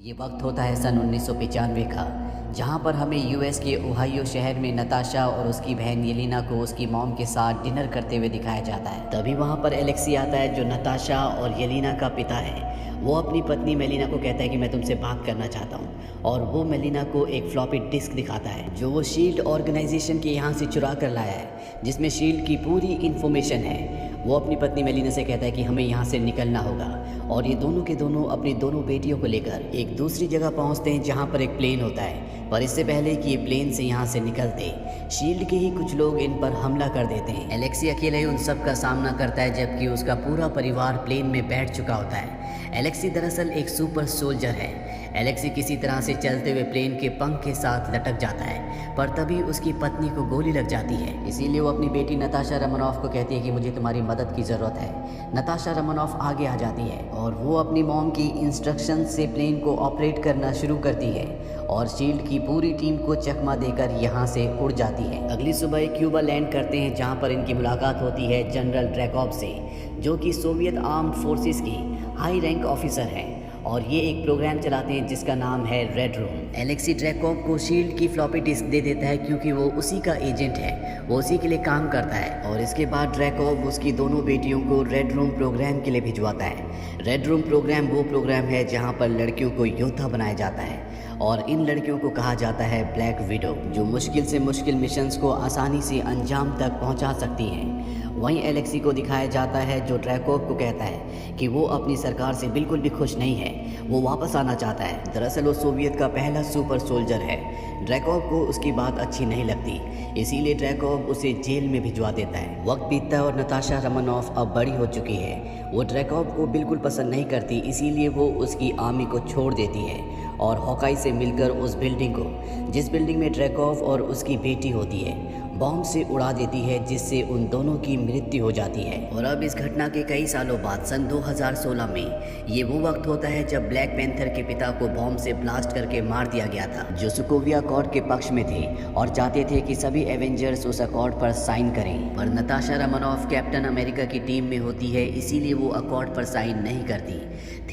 ये वक्त होता है सन 1995 का, जहाँ पर हमें यूएस के ओहायो शहर में नताशा और उसकी बहन येलिना को उसकी मॉम के साथ डिनर करते हुए दिखाया जाता है। तभी वहाँ पर एलेक्सी आता है जो नताशा और येलिना का पिता है। वो अपनी पत्नी मेलिना को कहता है कि मैं तुमसे बात करना चाहता हूँ, और वो मेलिना को एक फ्लॉपी डिस्क दिखाता है जो वो शील्ड ऑर्गेनाइजेशन के यहाँ से चुरा कर लाया है, जिसमें शील्ड की पूरी इन्फॉर्मेशन है। वो अपनी पत्नी मेलिना से कहता है कि हमें यहाँ से निकलना होगा, और ये दोनों के दोनों अपनी दोनों बेटियों को लेकर एक दूसरी जगह पहुँचते हैं जहाँ पर एक प्लेन होता है। पर इससे पहले कि ये प्लेन से यहाँ से निकलते, शील्ड के ही कुछ लोग इन पर हमला कर देते हैं। एलेक्सी अकेले ही उन सब का सामना करता है, जबकि उसका पूरा परिवार प्लेन में बैठ चुका होता है। एलेक्सी दरअसल एक सुपर सोल्जर है। एलेक्सी किसी तरह से चलते हुए प्लेन के पंख के साथ लटक जाता है, पर तभी उसकी पत्नी को गोली लग जाती है। इसीलिए वो अपनी बेटी नताशा रोमानोफ को कहती है कि मुझे तुम्हारी मदद की ज़रूरत है। नताशा रोमानोफ आगे आ जाती है और वो अपनी मॉम की इंस्ट्रक्शन से प्लेन को ऑपरेट करना शुरू करती है, और शील्ड की पूरी टीम को चकमा देकर यहाँ से उड़ जाती है। अगली सुबह क्यूबा लैंड करते हैं, जहाँ पर इनकी मुलाकात होती है जनरल ड्रैकॉव से, जो कि सोवियत आर्म्ड फोर्सेस की हाई रैंक ऑफिसर हैं, और ये एक प्रोग्राम चलाते हैं जिसका नाम है रेड रूम। एलेक्सी ड्रैकॉव को शील्ड की फ्लॉपी डिस्क दे देता है क्योंकि वो उसी का एजेंट है, वो उसी के लिए काम करता है। और इसके बाद ड्रैकॉव उसकी दोनों बेटियों को रेड रूम प्रोग्राम के लिए भिजवाता है। रेड रूम प्रोग्राम वो प्रोग्राम है जहाँ पर लड़कियों को योद्धा बनाया जाता है, और इन लड़कियों को कहा जाता है ब्लैक विडो, जो मुश्किल से मुश्किल मिशंस को आसानी से अंजाम तक पहुँचा सकती हैं। वहीं एलेक्सी को दिखाया जाता है जो ड्रैकॉव को कहता है कि वो अपनी सरकार से बिल्कुल भी खुश नहीं है, वो वापस आना चाहता है। दरअसल वो सोवियत का पहला सुपर सोल्जर है। ड्रैकॉव को उसकी बात अच्छी नहीं लगती, इसीलिए ड्रैकॉव उसे जेल में भिजवा देता है। वक्त बीतता है और नताशा रोमानोफ अब बड़ी हो चुकी है। वो ड्रैकॉव को बिल्कुल पसंद नहीं करती, इसीलिए वो उसकी आर्मी को छोड़ देती है और हॉकाई से मिलकर उस बिल्डिंग को, जिस बिल्डिंग में ड्रैकॉव और उसकी बेटी होती है, बॉम्ब से उड़ा देती है, जिससे उन दोनों की मृत्यु हो जाती है। और अब इस घटना के कई सालों बाद सन 2016 में ये वो वक्त होता है जब ब्लैक पैंथर के पिता को बॉम्ब से ब्लास्ट करके मार दिया गया था, जो सोकोविया अकॉर्ड के पक्ष में थे और चाहते थे कि सभी एवेंजर्स उस अकॉर्ड पर साइन करें। पर नताशा रोमानोफ कैप्टन अमेरिका की टीम में होती है, इसीलिए वो अकॉर्ड पर साइन नहीं करती।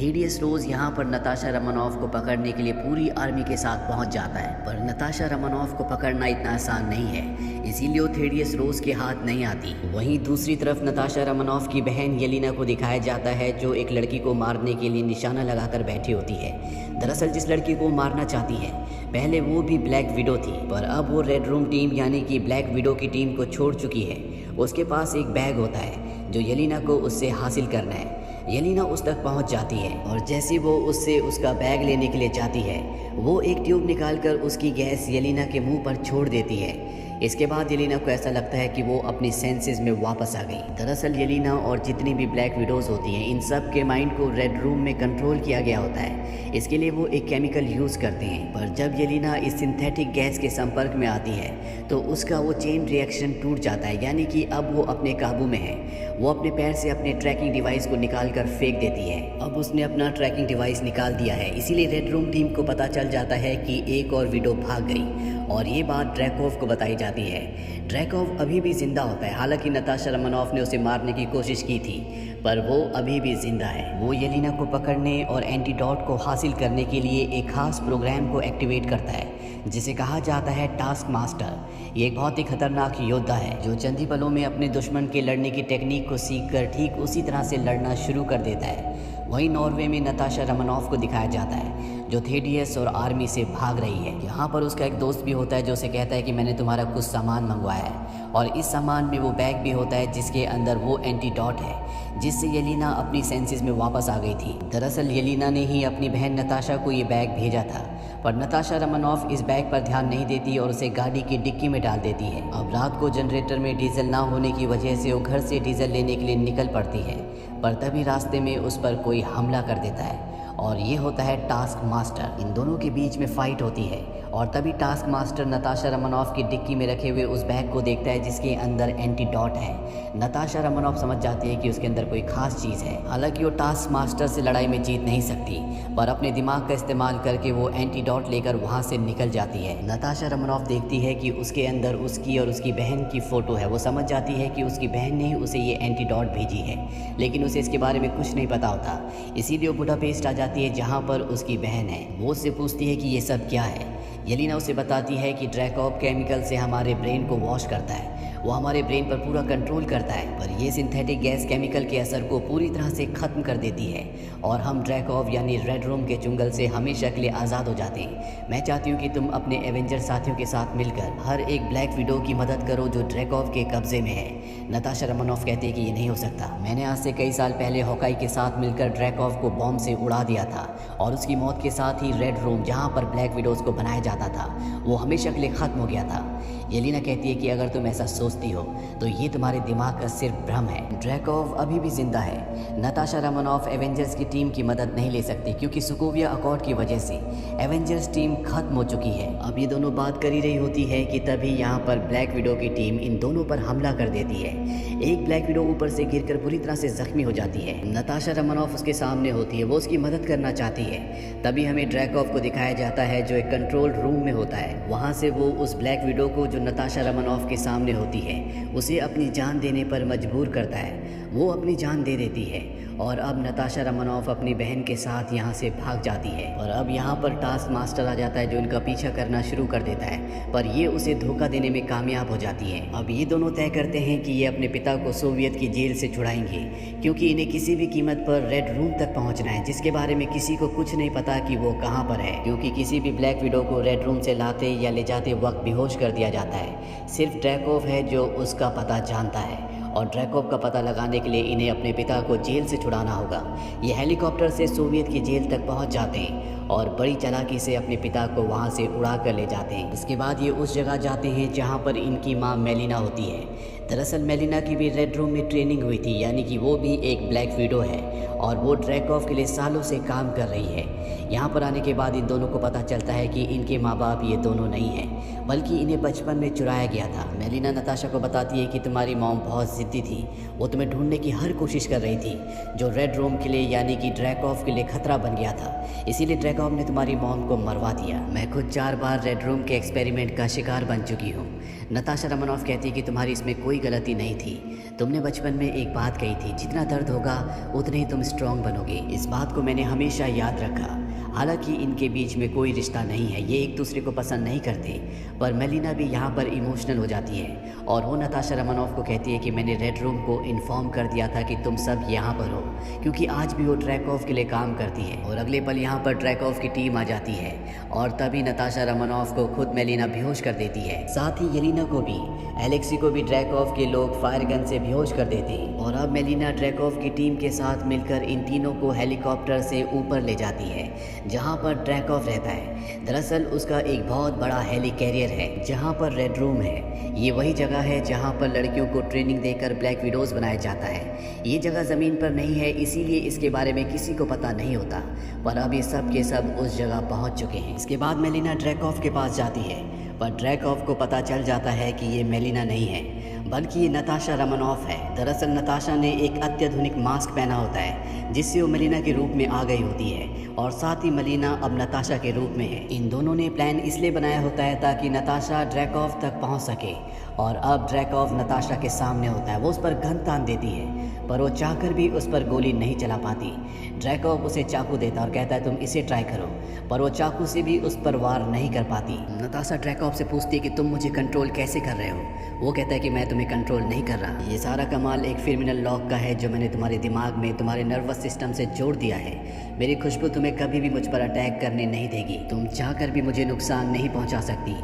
थेडियस रोज यहाँ पर नताशा रोमानोफ को पकड़ने के लिए पूरी आर्मी के साथ पहुँच जाता है, पर नताशा रोमानोफ को पकड़ना इतना आसान नहीं है, इसीलिए वो थेडियस रोज के हाथ नहीं आती। वहीं दूसरी तरफ नताशा रोमानोफ की बहन येलिना को दिखाया जाता है, जो एक लड़की को मारने के लिए निशाना लगाकर बैठी होती है। दरअसल जिस लड़की को मारना चाहती है, पहले वो भी ब्लैक विडो थी, पर अब वो रेड रूम टीम यानी कि ब्लैक विडो की टीम को छोड़ चुकी है। उसके पास एक बैग होता है जो येलिना को उससे हासिल करना है। येलिना उस तक पहुंच जाती है, और जैसे वो उससे उसका बैग लेने के लिए जाती है, वो एक ट्यूब निकालकर उसकी गैस येलिना के मुंह पर छोड़ देती है। इसके बाद येलिना को ऐसा लगता है कि वो अपनी सेंसेस में वापस आ गई। दरअसल येलिना और जितनी भी ब्लैक विडोज होती हैं, इन सब के माइंड को रेड रूम में कंट्रोल किया गया होता है। इसके लिए वो एक केमिकल यूज़ करते हैं, पर जब येलिना इस सिंथेटिक गैस के संपर्क में आती है तो उसका वो चेन रिएक्शन टूट जाता है, यानी कि अब वो अपने काबू में है। वो अपने पैर से अपने ट्रैकिंग डिवाइस को निकाल कर फेंक देती है। अब उसने अपना ट्रैकिंग डिवाइस निकाल दिया है, इसीलिए रेड रूम टीम को पता चल जाता है कि एक और विडो भाग गई, और ये बात ड्रैकॉव को बताई जाती है। ड्रैकॉव अभी भी जिंदा होता है, हालांकि नताशा रोमानोफ ने उसे मारने की कोशिश की थी, पर वो अभी भी जिंदा है। वो येलिना को पकड़ने और एंटीडोट को हासिल करने के लिए एक खास प्रोग्राम को एक्टिवेट करता है, जिसे कहा जाता है टास्क मास्टर। ये एक बहुत ही खतरनाक योद्धा है जो चंद ही पलों में अपने दुश्मन के लड़ने की टेक्निक को सीखकर ठीक उसी तरह से लड़ना शुरू कर देता है। वहीं नॉर्वे में नताशा रोमानोफ को दिखाया जाता है जो थेडियस और आर्मी से भाग रही है। यहाँ पर उसका एक दोस्त भी होता है जो उसे कहता है कि मैंने तुम्हारा कुछ सामान मंगवाया है, और इस सामान में वो बैग भी होता है जिसके अंदर वो एंटीडोट है, जिससे येलिना अपनी सेंसेस में वापस आ गई थी। दरअसल येलिना ने ही अपनी बहन नताशा को ये बैग भेजा था, पर नताशा रोमानोफ इस बैग पर ध्यान नहीं देती और उसे गाड़ी की डिक्की में डाल देती है। अब रात को जनरेटर में डीजल ना होने की वजह से वो घर से डीजल लेने के लिए निकल पड़ती है, पर तभी रास्ते में उस पर कोई हमला कर देता है, और ये होता है टास्क मास्टर। इन दोनों के बीच में फाइट होती है, और तभी टास्क मास्टर नताशा रोमानोफ की डिक्की में रखे हुए उस बैग को देखता है जिसके अंदर एंटीडोट है। नताशा रोमानोफ समझ जाती है कि उसके अंदर कोई खास चीज़ है। हालांकि वो टास्क मास्टर से लड़ाई में जीत नहीं सकती, पर अपने दिमाग का इस्तेमाल करके वो एंटीडोट लेकर वहाँ से निकल जाती है। नताशा रोमानोफ देखती है कि उसके अंदर उसकी और उसकी बहन की फ़ोटो है। वो समझ जाती है कि उसकी बहन ने ही उसे ये एंटीडोट भेजी है, लेकिन उसे इसके बारे में कुछ नहीं पता होता। इसीलिए वो बुडापेस्ट आ आती है जहाँ पर उसकी बहन है। वो उससे पूछती है कि ये सब क्या है। येलिना उसे बताती है कि ड्रैकॉव केमिकल से हमारे ब्रेन को वॉश करता है, वो हमारे ब्रेन पर पूरा कंट्रोल करता है, पर ये सिंथेटिक गैस केमिकल के असर को पूरी तरह से ख़त्म कर देती है और हम ड्रैकॉव यानी रेड रूम के चुंगल से हमेशा के लिए आज़ाद हो जाते हैं। मैं चाहती हूँ कि तुम अपने एवेंजर साथियों के साथ मिलकर हर एक ब्लैक विडो की मदद करो जो ड्रैकॉव के कब्जे में है। नताशा रोमानोफ कहती है कि ये नहीं हो सकता। मैंने आज से कई साल पहले हॉकाई के साथ मिलकर ड्रैकॉव को बॉम्ब से उड़ा दिया था और उसकी मौत के साथ ही रेड रूम जहाँ पर ब्लैक विडोज़ को बनाया जाता था वो हमेशा के लिए ख़त्म हो गया था। येलिना कहती है कि अगर तुम ऐसा सोचती हो तो ये तुम्हारे दिमाग का सिर्फ भ्रम है। ड्रैकॉव अभी भी जिंदा है। नताशा रोमानोफ एवेंजर्स की टीम की मदद नहीं ले सकती क्योंकि सोकोविया अकॉर्ड की वजह से एवेंजर्स टीम खत्म हो चुकी है। अब ये दोनों बात कर ही रही होती है कि तभी यहाँ पर ब्लैक विडो की टीम इन दोनों पर हमला कर देती है। एक ब्लैक विडो ऊपर से गिरकर बुरी तरह से जख्मी हो जाती है। नताशा रोमानोफ उसके सामने होती है, वो उसकी मदद करना चाहती है। तभी हमें ड्रैकॉव को दिखाया जाता है जो एक कंट्रोल रूम में होता है। वहाँ से वो उस ब्लैक विडो को जो नताशा रोमानोफ के सामने होती है उसे अपनी जान देने पर मजबूर करता है। वो अपनी जान दे देती है और अब नताशा रोमानोफ अपनी बहन के साथ यहाँ से भाग जाती है। और अब यहाँ पर टास्क मास्टर आ जाता है जो इनका पीछा करना शुरू कर देता है, पर ये उसे धोखा देने में कामयाब हो जाती है। अब ये दोनों तय करते हैं कि ये अपने पिता को सोवियत की जेल से छुड़ाएंगे क्योंकि इन्हें किसी भी कीमत पर रेड रूम तक पहुँचना है जिसके बारे में किसी को कुछ नहीं पता कि वो कहाँ पर है, क्योंकि किसी भी ब्लैक विडो को रेड रूम से लाते या ले जाते वक्त बेहोश कर दिया जाता है। सिर्फ ड्रैकॉव है जो उसका पता जानता है और ड्रैकॉव का पता लगाने के लिए इन्हें अपने पिता को जेल से छुड़ाना होगा। ये हेलीकॉप्टर से सोवियत की जेल तक पहुंच जाते हैं और बड़ी चालाकी से अपने पिता को वहां से उड़ा कर ले जाते हैं। इसके बाद ये उस जगह जाते हैं जहां पर इनकी मां मेलिना होती है। दरअसल मेलिना की भी रेड रूम में ट्रेनिंग हुई थी, यानी कि वो भी एक ब्लैक विडो है और वो ड्रैकॉव के लिए सालों से काम कर रही है। यहाँ पर आने के बाद इन दोनों को पता चलता है कि इनके माँ बाप ये दोनों नहीं हैं, बल्कि इन्हें बचपन में चुराया गया था। मेलिना नताशा को बताती है कि तुम्हारी मॉम बहुत ज़िद्दी थी, वो तुम्हें ढूंढने की हर कोशिश कर रही थी जो रेड रूम के लिए यानी कि ड्रैकॉव के लिए खतरा बन गया था, इसीलिए ड्रैकॉव ने तुम्हारी मॉम को मरवा दिया। मैं खुद 4 बार रेड रूम के एक्सपेरिमेंट का शिकार बन चुकी हूँ। नताशा रोमानोफ कहती है कि तुम्हारी इसमें कोई गलती नहीं थी। तुमने बचपन में एक बात कही थी, जितना दर्द होगा उतने ही तुम स्ट्रांग बनोगे। इस बात को मैंने हमेशा याद रखा। हालांकि इनके बीच में कोई रिश्ता नहीं है, ये एक दूसरे को पसंद नहीं करते, पर मेलिना भी यहाँ पर इमोशनल हो जाती है और वो नताशा रोमानोफ को कहती है कि मैंने रेड रूम को इन्फॉर्म कर दिया था कि तुम सब यहाँ पर हो, क्योंकि आज भी वो ड्रैकॉव के लिए काम करती है। और अगले पल यहाँ पर ड्रैकॉव की टीम आ जाती है और तभी नताशा रोमानोफ को खुद मेलिना बेहोश कर देती है। साथ ही येलिना को भी, एलेक्सी को भी ड्रैकॉव के लोग फायर गन से बेहोश कर देते हैं। और अब मेलिना ड्रैकॉव की टीम के साथ मिलकर इन तीनों को हेलीकॉप्टर से ऊपर ले जाती है जहाँ पर ड्रैकॉव रहता है। दरअसल उसका एक बहुत बड़ा हेली कैरियर है जहाँ पर रेड रूम है। ये वही जगह है जहाँ पर लड़कियों को ट्रेनिंग देकर ब्लैक विडोज बनाया जाता है। ये जगह ज़मीन पर नहीं है, इसीलिए इसके बारे में किसी को पता नहीं होता, पर अब ये सब के सब उस जगह पहुँच चुके हैं। इसके बाद मेलिना ड्रैकॉव के पास जाती है, पर ड्रैकॉव को पता चल जाता है कि ये मेलिना नहीं है बल्कि ये नताशा रोमानोफ है। दरअसल नताशा ने एक अत्याधुनिक मास्क पहना होता है जिससे वो मेलिना के रूप में आ गई होती है और साथ ही मेलिना अब नताशा के रूप में है। इन दोनों ने प्लान इसलिए बनाया होता है ताकि नताशा ड्रैकॉव तक पहुंच सके और अब ड्रैकॉव नताशा के सामने होता है। वो उस पर गन तान देती है पर वो चाहकर भी उस पर गोली नहीं चला पाती। ड्रैकॉव उसे चाकू देता और कहता है तुम इसे ट्राई करो, पर वो चाकू से भी उस पर वार नहीं कर पाती। नताशा ड्रैकॉव से पूछती है कि तुम मुझे कंट्रोल कैसे कर रहे हो। वो कहता है कि मैं तुम्हें कंट्रोल नहीं कर रहा, ये सारा कमाल एक क्रिमिनल लॉक का है जो मैंने तुम्हारे दिमाग में तुम्हारे नर्वस सिस्टम से जोड़ दिया है। मेरी खुशबू तुम्हें कभी भी मुझ पर अटैक करने नहीं देगी, तुम चाहकर भी मुझे नुकसान नहीं पहुंचा सकती।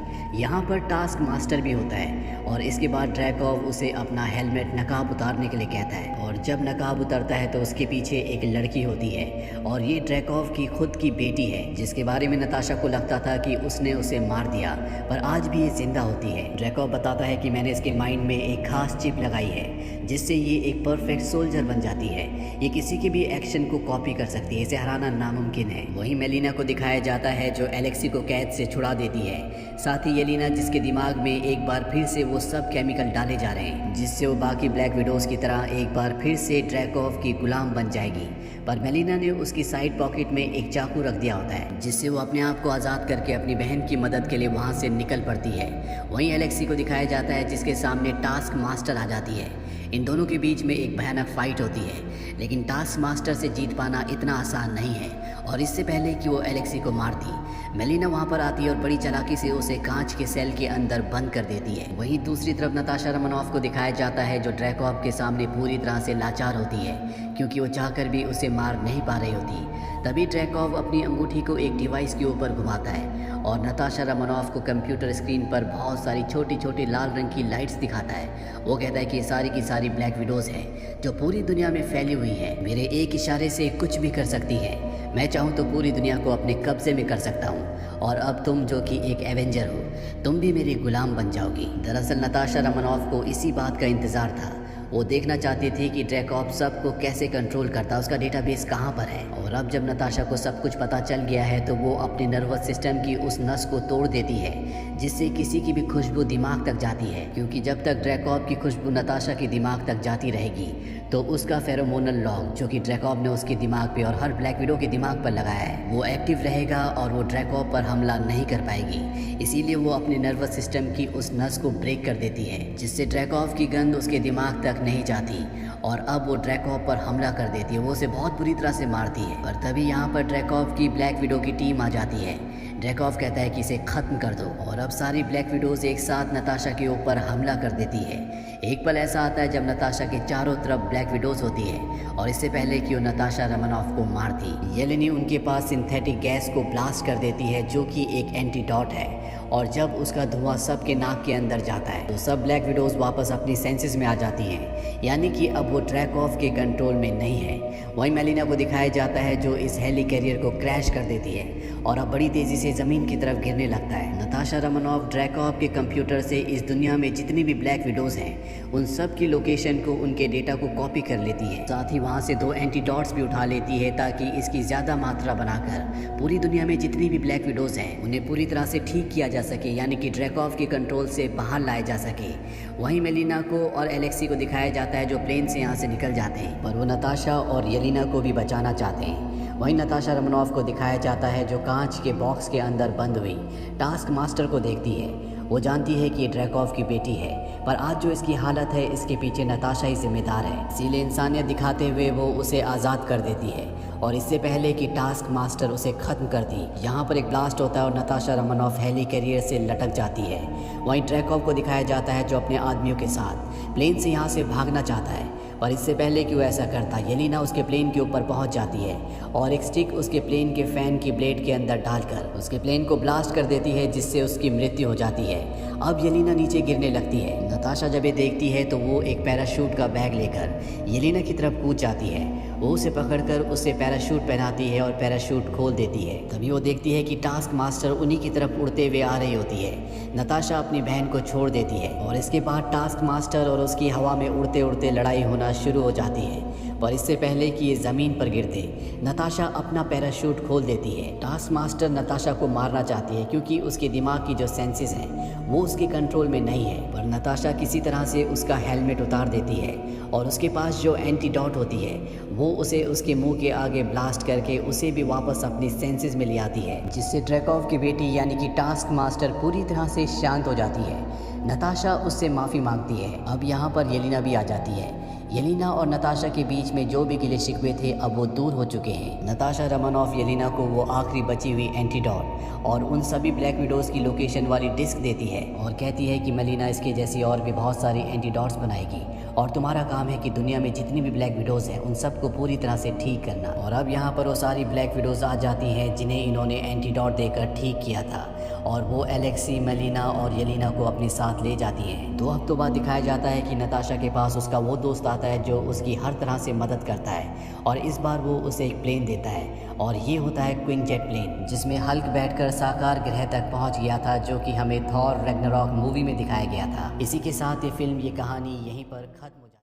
यहाँ पर टास्क मास्टर भी होता है और इसके बाद ड्रैकॉव उसे अपना हेलमेट नकाब उतारने के लिए कहता है और जब नकाब उतरता है तो उसके पीछे एक लड़की होती है और ये ड्रैकॉव की खुद की बेटी है जिसके बारे में नताशा को लगता था कि उसने उसे मार दिया, पर आज भी ये जिंदा होती है। ड्रैकॉव बताता है कि मैंने इसके माइंड में एक खास चिप लगाई है जिससे ये एक परफेक्ट सोल्जर बन जाती है। ये किसी के भी एक्शन को कॉपी कर सकती है, इसे हराना नामुमकिन है। वहीं मेलिना को दिखाया जाता है जो एलेक्सी को कैद से छुड़ा देती है। साथ ही येलिना जिसके दिमाग में एक बार फिर से वो सब केमिकल डाले जा रहे हैं जिससे वो बाकी ब्लैक विडोज की तरह एक बार फिर से ड्रैकॉव की गुलाम बन जाएगी, पर मेलिना ने उसकी साइड पॉकेट में एक चाकू रख दिया होता है जिससे वो अपने आप को आज़ाद करके अपनी बहन की मदद के लिए वहाँ से निकल पड़ती है। वहीं एलेक्सी को दिखाया जाता है जिसके सामने टास्क मास्टर आ जाती है। इन दोनों के बीच में एक भयानक फाइट होती है, लेकिन टास्क मास्टर से जीत पाना इतना आसान नहीं है और इससे पहले कि वो एलेक्सी को मारती, मेलिना वहाँ पर आती है और बड़ी चालाकी से उसे कांच के सेल के अंदर बंद कर देती है। वहीं दूसरी तरफ नताशा रोमानोफ को दिखाया जाता है जो ड्रैकोव के सामने पूरी तरह से लाचार होती है, क्योंकि वो चाहकर भी उसे मार नहीं पा रही होती। तभी ड्रैकोव अपनी अंगूठी को एक डिवाइस के ऊपर घुमाता है और नताशा रोमानोफ को कंप्यूटर स्क्रीन पर बहुत सारी छोटी छोटी लाल रंग की लाइट्स दिखाता है। वो कहता है कि सारी की सारी ब्लैक विडोज़ हैं जो पूरी दुनिया में फैली हुई है, मेरे एक इशारे से कुछ भी कर सकती है। मैं चाहूँ तो पूरी दुनिया को अपने कब्जे में कर सकता हूँ और अब तुम जो कि एक एवेंजर हो, तुम भी मेरी गुलाम बन जाओगी। दरअसल नताशा रोमानोफ को इसी बात का इंतज़ार था। वो देखना चाहती थी कि ड्रैकोव सबको कैसे कंट्रोल करता, उसका डेटाबेस कहाँ पर है। और अब जब नताशा को सब कुछ पता चल गया है तो वो अपने नर्वस सिस्टम की उस नस को तोड़ देती है जिससे किसी की भी खुशबू दिमाग तक जाती है, क्योंकि जब तक ड्रैकोव की खुशबू नताशा के दिमाग तक जाती रहेगी तो उसका फेरोमोनल लॉक जो कि ड्रैकोव ने उसके दिमाग पे और हर ब्लैक विडो के दिमाग पर लगाया है वो एक्टिव रहेगा और वो ड्रैकोव पर हमला नहीं कर पाएगी। इसीलिए वो अपने नर्वस सिस्टम की उस नस को ब्रेक कर देती है जिससे ड्रैकोव की गंध उसके दिमाग तक नहीं जाती और अब वो ड्रैकोव पर हमला कर देती है। वो उसे बहुत बुरी तरह से मारती है। पर तभी यहाँ पर ड्रैकोव की ब्लैक विडो की टीम आ जाती है। ड्रैकोव कहता है कि इसे खत्म कर दो और अब सारी ब्लैक विडोज एक साथ नताशा के ऊपर हमला कर देती है। एक पल ऐसा आता है जब नताशा के चारों तरफ ब्लैक विडोज होती है और इससे पहले कि वो नताशा रोमानोफ को मारती, येलेनी उनके पास सिंथेटिक गैस को ब्लास्ट कर देती है जो कि एक एंटीडोट है। और जब उसका धुआं सबके नाक के अंदर जाता है तो सब ब्लैक विडोज वापस अपनी सेंसेस में आ जाती हैं, यानी कि अब वो ड्रैकोव के कंट्रोल में नहीं है। वहीं मेलिना को दिखाया जाता है जो इस हेली कैरियर को क्रैश कर देती है और अब बड़ी तेज़ी से ज़मीन की तरफ गिरने लगता है। नताशा रोमानोफ ड्रैकोव के कंप्यूटर से इस दुनिया में जितनी भी ब्लैक विडोज़ हैं उन सब की लोकेशन को, उनके डेटा को कॉपी कर लेती है। साथ ही वहाँ से 2 एंटीडोट्स भी उठा लेती है ताकि इसकी ज़्यादा मात्रा बनाकर पूरी दुनिया में जितनी भी ब्लैक विडोज़ हैं उन्हें पूरी तरह से ठीक किया जा सके, यानी कि ड्रैकोव के कंट्रोल से बाहर लाया जा सके। वहीं मेलिना को और एलेक्सी को दिखाया जाता है जो प्लेन से यहाँ से निकल जाते हैं, पर वो नताशा और येलेना को भी बचाना चाहते हैं। वहीं नताशा रोमानोफ को दिखाया जाता है जो कांच के बॉक्स के अंदर बंद हुई टास्क मास्टर को देखती है। वो जानती है कि ये ड्रैकोव की बेटी है, पर आज जो इसकी हालत है इसके पीछे नताशा ही जिम्मेदार है। इसीलिए इंसानियत दिखाते हुए वो उसे आज़ाद कर देती है और इससे पहले कि टास्क मास्टर उसे ख़त्म कर दी, यहाँ पर एक ब्लास्ट होता है और नताशा रोमानोफ हेली कैरियर से लटक जाती है। वहीं ड्रैकोव को दिखाया जाता है जो अपने आदमियों के साथ प्लेन से यहाँ से भागना चाहता है, पर इससे पहले कि वो ऐसा करता येलेना उसके प्लेन के ऊपर पहुंच जाती है और एक स्टिक उसके प्लेन के फैन की ब्लेड के अंदर डालकर उसके प्लेन को ब्लास्ट कर देती है जिससे उसकी मृत्यु हो जाती है। अब येलेना नीचे गिरने लगती है। नताशा जब ये देखती है तो वो एक पैराशूट का बैग लेकर येलेना की तरफ कूद जाती है। वो उसे पकड़कर उसे पैराशूट पहनाती है और पैराशूट खोल देती है। तभी वो देखती है कि टास्क मास्टर उन्हीं की तरफ उड़ते हुए आ रही होती है। नताशा अपनी बहन को छोड़ देती है और इसके बाद टास्क मास्टर और उसकी हवा में उड़ते उड़ते लड़ाई होना शुरू हो जाती है। पर इससे पहले कि ये ज़मीन पर गिरते नताशा अपना पैराशूट खोल देती है। टास्क मास्टर नताशा को मारना चाहती है क्योंकि उसके दिमाग की जो सेंसेस हैं वो उसके कंट्रोल में नहीं है, पर नताशा किसी तरह से उसका हेलमेट उतार देती है और उसके पास जो एंटीडोट होती है वो उसे उसके मुंह के आगे ब्लास्ट करके उसे भी वापस अपनी सेंसेस में ले आती है, जिससे ड्रैकोव की बेटी यानी कि टास्क मास्टर पूरी तरह से शांत हो जाती है। नताशा उससे माफ़ी मांगती है। अब यहाँ पर येलेना भी आ जाती है। येलेना और नताशा के बीच में जो भी गिले शिकवे थे अब वो दूर हो चुके हैं। नताशा रोमानोफ येलेना को वो आखिरी बची हुई एंटीडोट और उन सभी ब्लैक विडोज़ की लोकेशन वाली डिस्क देती है और कहती है कि मेलिना इसके जैसी और भी बहुत सारी एंटीडोट्स बनाएगी और तुम्हारा काम है कि दुनिया में जितनी भी ब्लैक विडोज़ हैं उन सबको पूरी तरह से ठीक करना। और अब यहाँ पर वो सारी ब्लैक विडोज़ आ जाती हैं जिन्हें इन्होंने एंटीडोट देकर ठीक किया था और वो एलेक्सी, मेलिना और येलेना को अपने साथ ले जाती हैं। 2 हफ्तों बाद दिखाया जाता है कि नताशा के पास उसका वो दोस्त आता है जो उसकी हर तरह से मदद करता है और इस बार वो उसे एक प्लेन देता है और ये होता है क्विन जेट प्लेन, जिसमें हल्क बैठकर साकार ग्रह तक पहुंच गया था जो कि हमें थॉर रैग्नारॉक मूवी में दिखाया गया था। इसी के साथ ये फिल्म, ये कहानी यहीं पर खत्म